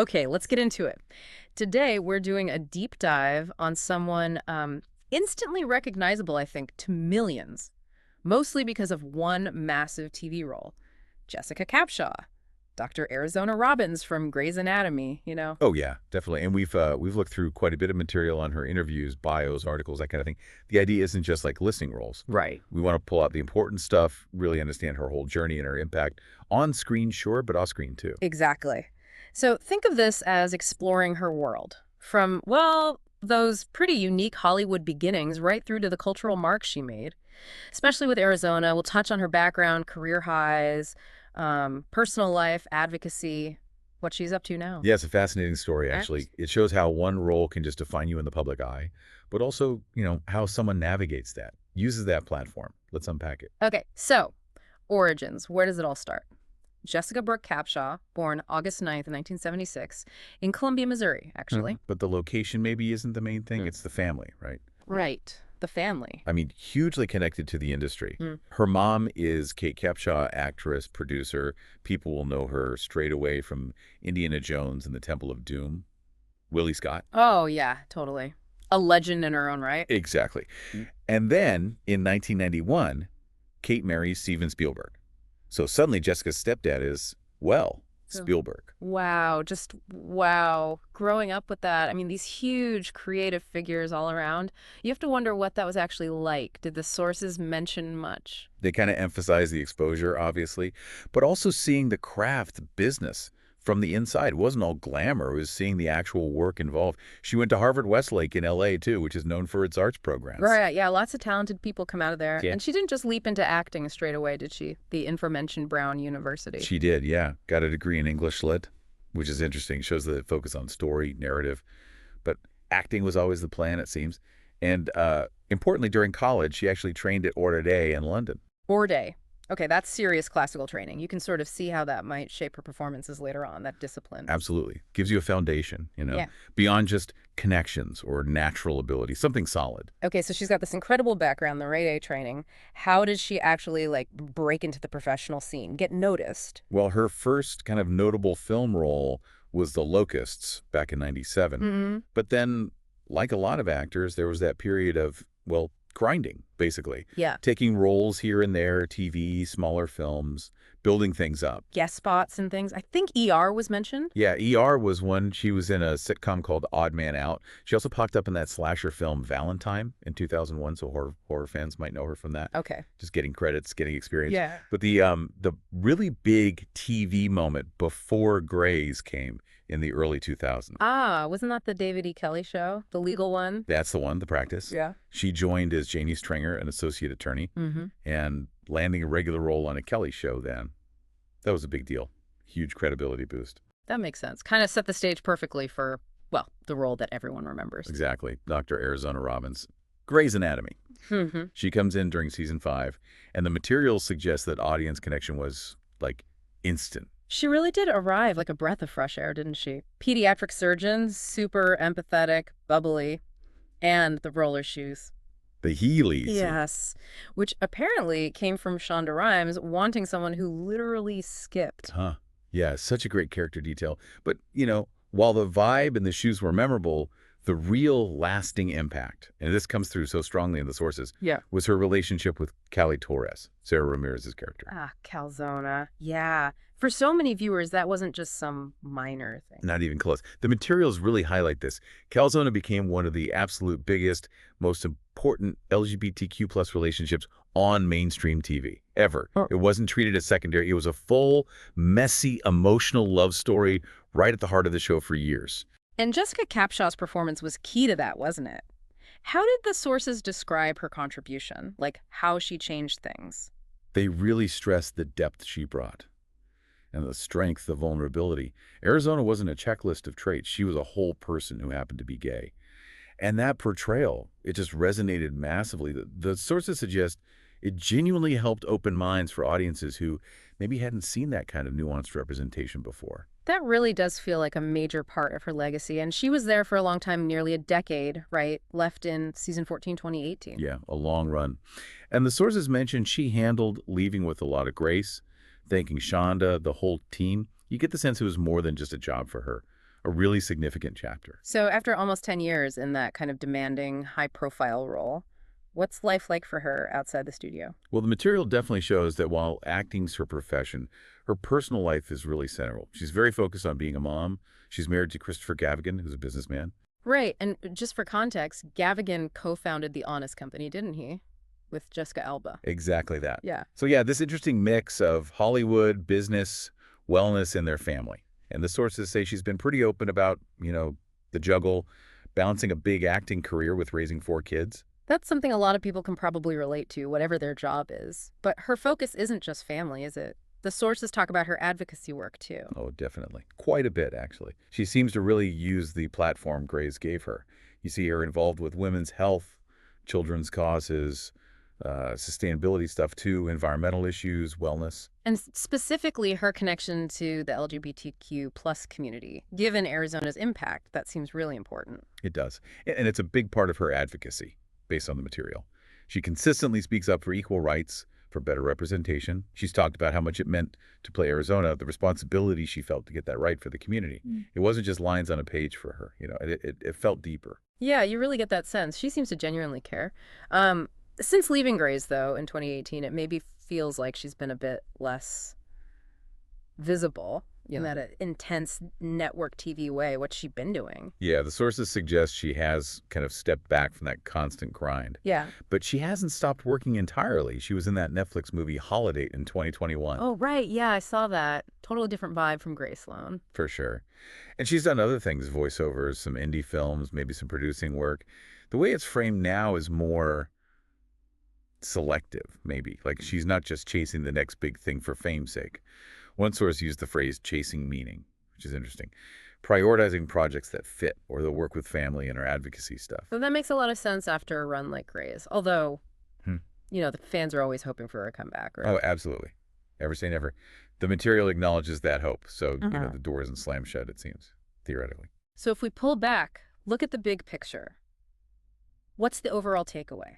Okay, let's get into it. Today, we're doing a deep dive on someone instantly recognizable, I think, to millions, mostly because of one massive TV role, Jessica Capshaw, Dr. Arizona Robbins from Grey's Anatomy, you know. Oh yeah, definitely. And we've looked through quite a bit of material on her interviews, bios, articles, that kind of thing. The idea isn't just like listening roles. Right. We want to pull out the important stuff, really understand her whole journey and her impact on screen, sure, but off screen too. Exactly. So think of this as exploring her world from, well, those pretty unique Hollywood beginnings right through to the cultural marks she made, especially with Arizona. We'll touch on her background, career highs, personal life, advocacy, what she's up to now. Yeah, it's a fascinating story, actually. Abs- It shows how one role can just define you in the public eye, but also, how someone navigates that, uses that platform. Let's unpack it. Okay, so origins. Where does it all start? Jessica Brooke Capshaw, born August 9th, 1976, in Columbia, Missouri, actually. But the location maybe isn't the main thing. Hmm. It's the family, right? Right. The family. I mean, hugely connected to the industry. Hmm. Her mom is Kate Capshaw, actress, producer. People will know her straight away from Indiana Jones and the Temple of Doom. Willie Scott. Oh, yeah, totally. A legend in her own right. Exactly. Mm. And then in 1991, Kate marries Steven Spielberg. So suddenly Jessica's stepdad is, well, So- Spielberg. Wow, just wow. Growing up with that, I mean, these huge creative figures all around, you have to wonder what that was actually like. Did the sources mention much? They kind of emphasize the exposure, obviously, but also seeing the craft business from the inside. It wasn't all glamour. It was seeing the actual work involved. She went to Harvard-Westlake in L.A., too, which is known for its arts programs. Right, yeah, lots of talented people come out of there. Yeah. And she didn't just leap into acting straight away, did she? The aforementioned Brown University. She did, yeah. Got a degree in English Lit, which is interesting. Shows the focus on story, narrative. But acting was always the plan, it seems. And importantly, during college, she actually trained at RADA in London. Day. Okay, that's serious classical training. You can sort of see how that might shape her performances later on, that discipline. Absolutely. Gives you a foundation, Yeah. beyond just connections or natural ability, something solid. Okay, so she's got this incredible background, the RADA training. How did she actually, like, break into the professional scene, get noticed? Well, her first kind of notable film role was The Locusts back in 97. Mm-hmm. But then, like a lot of actors, there was that period of, well, grinding, basically. Yeah. Taking roles here and there, TV, smaller films, building things up. Guest spots and things. I think ER was mentioned. Yeah, ER was one. She was in a sitcom called Odd Man Out. She also popped up in that slasher film Valentine in 2001, so horror fans might know her from that. Okay. Just getting credits, getting experience. Yeah. But the really big TV moment before Grey's came in the early 2000s. Ah, wasn't that the David E. Kelly show? The legal one? That's the one, The Practice. Yeah. She joined as Janie Stringer, an associate attorney, Mm-hmm. and landing a regular role on a Kelly show then. That was a big deal. Huge credibility boost. That makes sense. Kind of set the stage perfectly for, well, the role that everyone remembers. Exactly. Dr. Arizona Robbins. Grey's Anatomy. Mm-hmm. She comes in during season 5, and the materials suggest that audience connection was, like, instant. She really did arrive like a breath of fresh air, didn't she? Pediatric surgeon, super empathetic, bubbly, and the roller shoes. The Heelys. Yes, which apparently came from Shonda Rhimes wanting someone who literally skipped. Huh. Yeah, such a great character detail. But, while the vibe and the shoes were memorable, the real lasting impact, and this comes through so strongly in the sources, Yeah. was her relationship with Callie Torres, Sarah Ramirez's character. Ah, Calzona. Yeah. For so many viewers, that wasn't just some minor thing. Not even close. The materials really highlight this. Calzona became one of the absolute biggest, most important LGBTQ plus relationships on mainstream TV, ever. Oh. It wasn't treated as secondary. It was a full, messy, emotional love story right at the heart of the show for years. And Jessica Capshaw's performance was key to that, wasn't it? How did the sources describe her contribution? Like, how she changed things? They really stressed the depth she brought and the strength, the vulnerability. Arizona wasn't a checklist of traits. She was a whole person who happened to be gay. And that portrayal, it just resonated massively. The sources suggest it genuinely helped open minds for audiences who maybe hadn't seen that kind of nuanced representation before. That really does feel like a major part of her legacy. And she was there for a long time, nearly a decade, right? Left in season 14, 2018. Yeah, a long run. And the sources mentioned she handled leaving with a lot of grace, thanking Shonda, the whole team. You get the sense it was more than just a job for her. A really significant chapter. So after almost 10 years in that kind of demanding, high-profile role, what's life like for her outside the studio? Well, the material definitely shows that while acting's her profession, her personal life is really central. She's very focused on being a mom. She's married to Christopher Gavigan, who's a businessman. Right, and just for context, Gavigan co-founded The Honest Company, didn't he? With Jessica Alba. Exactly that. Yeah. So yeah, this interesting mix of Hollywood, business, wellness, and their family. And the sources say she's been pretty open about, the juggle, balancing a big acting career with raising 4 kids. That's something a lot of people can probably relate to, whatever their job is. But her focus isn't just family, is it? The sources talk about her advocacy work, too. Oh, definitely. Quite a bit, actually. She seems to really use the platform Grace gave her. You see her involved with women's health, children's causes, sustainability stuff too, environmental issues, wellness. And specifically her connection to the LGBTQ plus community. Given Arizona's impact, that seems really important. It does. And it's a big part of her advocacy based on the material. She consistently speaks up for equal rights, for better representation. She's talked about how much it meant to play Arizona, the responsibility she felt to get that right for the community. It wasn't just lines on a page for her. It felt deeper. Yeah, you really get that sense. She seems to genuinely care. Since leaving Grays, though, in 2018, it maybe feels like she's been a bit less visible in that intense network TV way. What's she been doing? Yeah, the sources suggest she has kind of stepped back from that constant grind. Yeah. But she hasn't stopped working entirely. She was in that Netflix movie Holiday in 2021. Oh, right. Yeah, I saw that. Totally different vibe from Grace Sloan. For sure. And she's done other things, voiceovers, some indie films, maybe some producing work. The way it's framed now is more selective, maybe. Like she's not just chasing the next big thing for fame's sake. One source used the phrase chasing meaning, which is interesting. Prioritizing projects that fit or that work with family and her advocacy stuff. So that makes a lot of sense after a run like Grays. Although, the fans are always hoping for a comeback, right? Oh, absolutely. Ever say never. The material acknowledges that hope. So, the door isn't slammed shut, it seems, theoretically. So if we pull back, look at the big picture. What's the overall takeaway?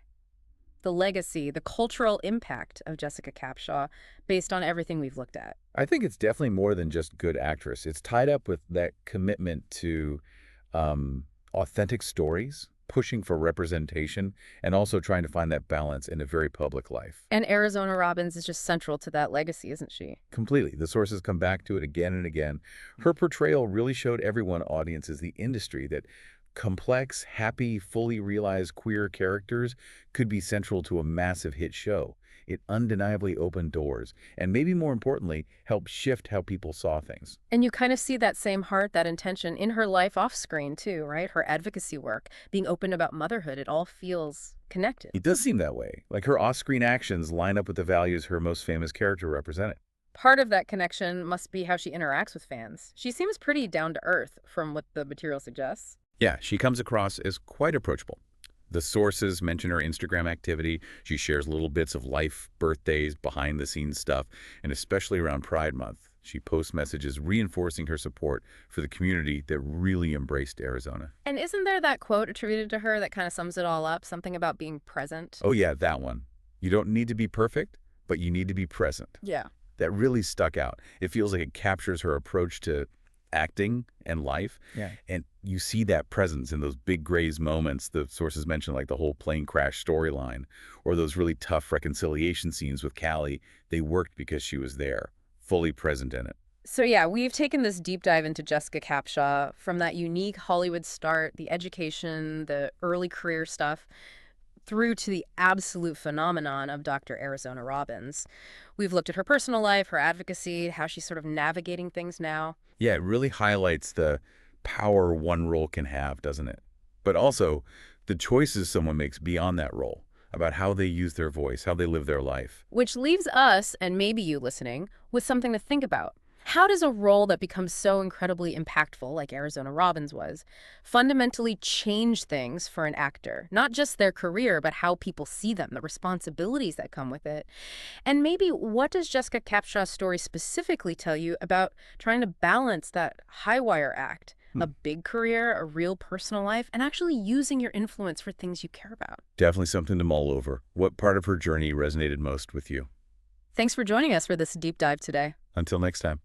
The legacy, the cultural impact of Jessica Capshaw based on everything we've looked at. I think it's definitely more than just good actress. It's tied up with that commitment to authentic stories, pushing for representation, and also trying to find that balance in a very public life. And Arizona Robbins is just central to that legacy, isn't she? Completely. The sources come back to it again and again. Her portrayal really showed everyone, audiences, the industry, that complex, happy, fully realized queer characters could be central to a massive hit show. It undeniably opened doors, and maybe more importantly, helped shift how people saw things. And you kind of see that same heart, that intention in her life off screen too, right? Her advocacy work, being open about motherhood, it all feels connected. It does seem that way. Like her off-screen actions line up with the values her most famous character represented. Part of that connection must be how she interacts with fans. She seems pretty down to earth from what the material suggests. Yeah, she comes across as quite approachable. The sources mention her Instagram activity. She shares little bits of life, birthdays, behind-the-scenes stuff, and especially around Pride Month, she posts messages reinforcing her support for the community that really embraced Arizona. And isn't there that quote attributed to her that kind of sums it all up? Something about being present? Oh yeah, that one. You don't need to be perfect, but you need to be present. Yeah. That really stuck out. It feels like it captures her approach to acting and life. Yeah. And you see that presence in those big Grays moments. The sources mention like the whole plane crash storyline or those really tough reconciliation scenes with Callie. They worked because she was there, fully present in it. So yeah, we've taken this deep dive into Jessica Capshaw from that unique Hollywood start, the education, the early career stuff, through to the absolute phenomenon of Dr. Arizona Robbins. We've looked at her personal life, her advocacy, how she's sort of navigating things now. Yeah, it really highlights the power one role can have, doesn't it? But also the choices someone makes beyond that role, about how they use their voice, how they live their life. Which leaves us, and maybe you listening, with something to think about. How does a role that becomes so incredibly impactful, like Arizona Robbins was, fundamentally change things for an actor? Not just their career, but how people see them, the responsibilities that come with it. And maybe what does Jessica Capshaw's story specifically tell you about trying to balance that high-wire act, a big career, a real personal life, and actually using your influence for things you care about? Definitely something to mull over. What part of her journey resonated most with you? Thanks for joining us for this deep dive today. Until next time.